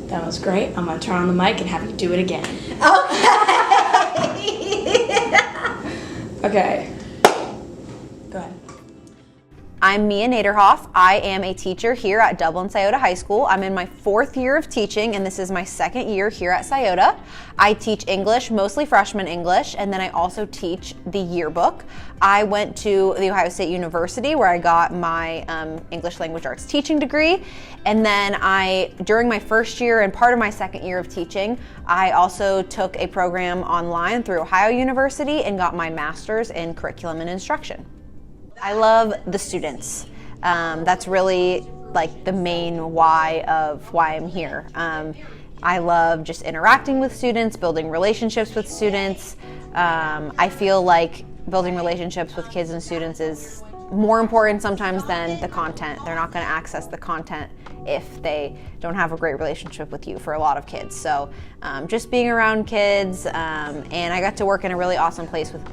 That was great. I'm going to turn on the mic and have you do it again. Okay. Okay. Go ahead. I'm Mia Naderhoff. I am a teacher here at Dublin Scioto High School. I'm in my 4th year of teaching, and this is my 2nd year here at Scioto. I teach English, mostly freshman English, and then I also teach the yearbook. I went to The Ohio State University where I got my English Language Arts teaching degree, and then during my 1st year and part of my 2nd year of teaching, I also took a program online through Ohio University and got my master's in curriculum and instruction. I love the students. That's really like the main why I'm here. I love just interacting with students, building relationships with students. I feel like building relationships with kids and students is more important sometimes than the content. They're not going to access the content if they don't have a great relationship with you for a lot of kids. So just being around kids, and I got to work in a really awesome place with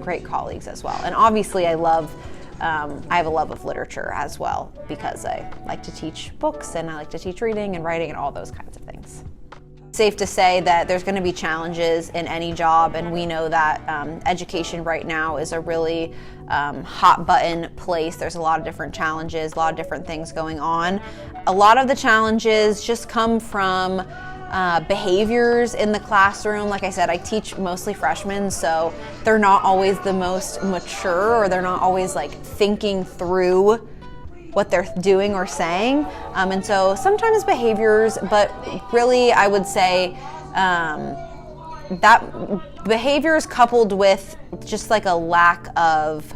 great colleagues as well. And obviously I have a love of literature as well because I like to teach books and I like to teach reading and writing and all those kinds of things. Safe to say that there's going to be challenges in any job, and we know that education right now is a really hot button place. There's a lot of different challenges, a lot of different things going on. A lot of the challenges just come from behaviors in the classroom. Like I said, I teach mostly freshmen, so they're not always the most mature, or they're not always like thinking through what they're doing or saying. And so sometimes behaviors, but really I would say that behaviors coupled with just like a lack of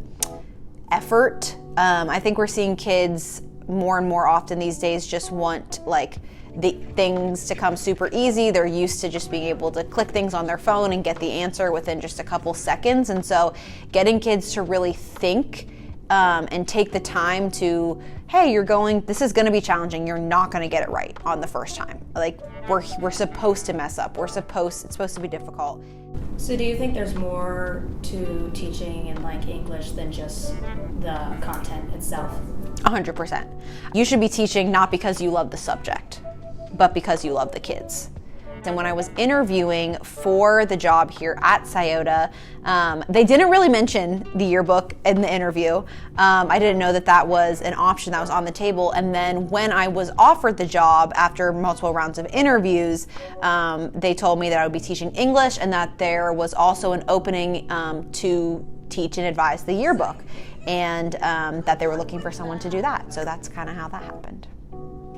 effort. I think we're seeing kids more and more often these days just want like the things to come super easy. They're used to just being able to click things on their phone and get the answer within just a couple seconds. And so getting kids to really think and take the time to, hey, this is gonna be challenging. You're not gonna get it right on the first time. Like we're supposed to mess up. It's supposed to be difficult. So do you think there's more to teaching in like English than just the content itself? 100%. You should be teaching not because you love the subject, but because you love the kids. And when I was interviewing for the job here at Scioto, they didn't really mention the yearbook in the interview. I didn't know that was an option that was on the table. And then when I was offered the job after multiple rounds of interviews, they told me that I would be teaching English and that there was also an opening to teach and advise the yearbook, and that they were looking for someone to do that. So that's kind of how that happened.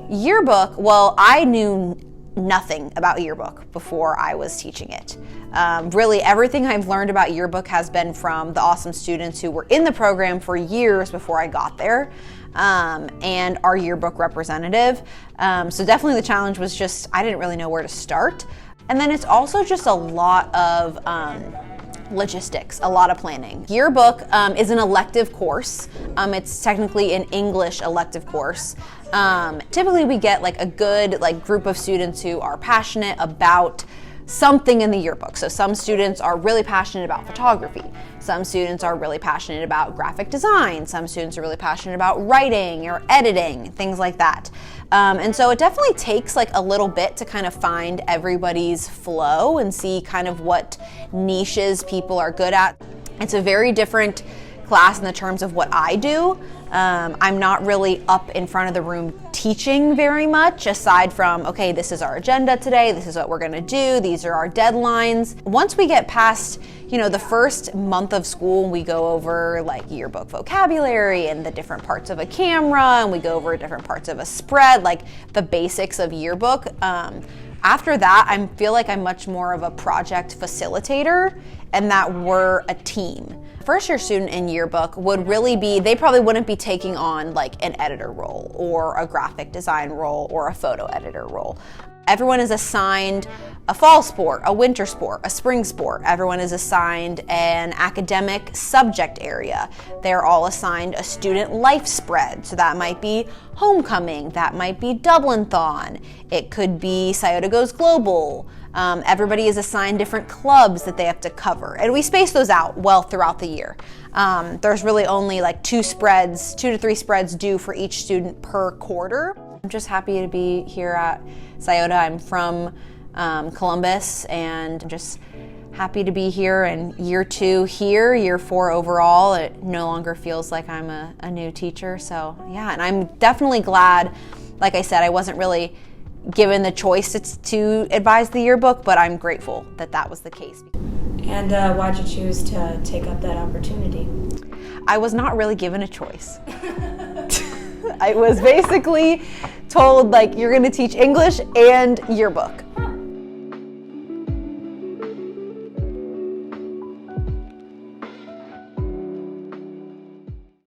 Yearbook, well, I knew nothing about yearbook before I was teaching it. Really, everything I've learned about yearbook has been from the awesome students who were in the program for years before I got there, and our yearbook representative. So definitely the challenge was just, I didn't really know where to start. And then it's also just a lot of logistics, a lot of planning. Yearbook is an elective course. It's technically an English elective course. Typically we get like a good group of students who are passionate about something in the yearbook. So some students are really passionate about photography. Some students are really passionate about graphic design. Some students are really passionate about writing or editing, things like that. And so it definitely takes like a little bit to kind of find everybody's flow and see kind of what niches people are good at. It's a very different class in the terms of what I do. I'm not really up in front of the room teaching very much, aside from, okay, this is our agenda today, this is what we're gonna do, these are our deadlines. Once we get past, the first month of school, we go over like yearbook vocabulary and the different parts of a camera, and we go over different parts of a spread, like the basics of yearbook. After that, I feel like I'm much more of a project facilitator, and that we're a team. First year student in yearbook would really be, they probably wouldn't be taking on like an editor role or a graphic design role or a photo editor role. Everyone is assigned a fall sport, a winter sport, a spring sport. Everyone is assigned an academic subject area. They're all assigned a student life spread. So that might be homecoming, that might be Dublin-thon. It could be Scioto Goes Global. Everybody is assigned different clubs that they have to cover, and we space those out well throughout the year. There's really only like 2 to 3 spreads due for each student per quarter. I'm just happy to be here at Scioto. I'm from Columbus, and I'm just happy to be here in year 2 here, year 4 overall. It no longer feels like I'm a new teacher. So yeah, and I'm definitely glad, like I said, I wasn't really given the choice to advise the yearbook, but I'm grateful that that was the case. And why'd you choose to take up that opportunity? I was not really given a choice. I was basically told, like, you're going to teach English and yearbook.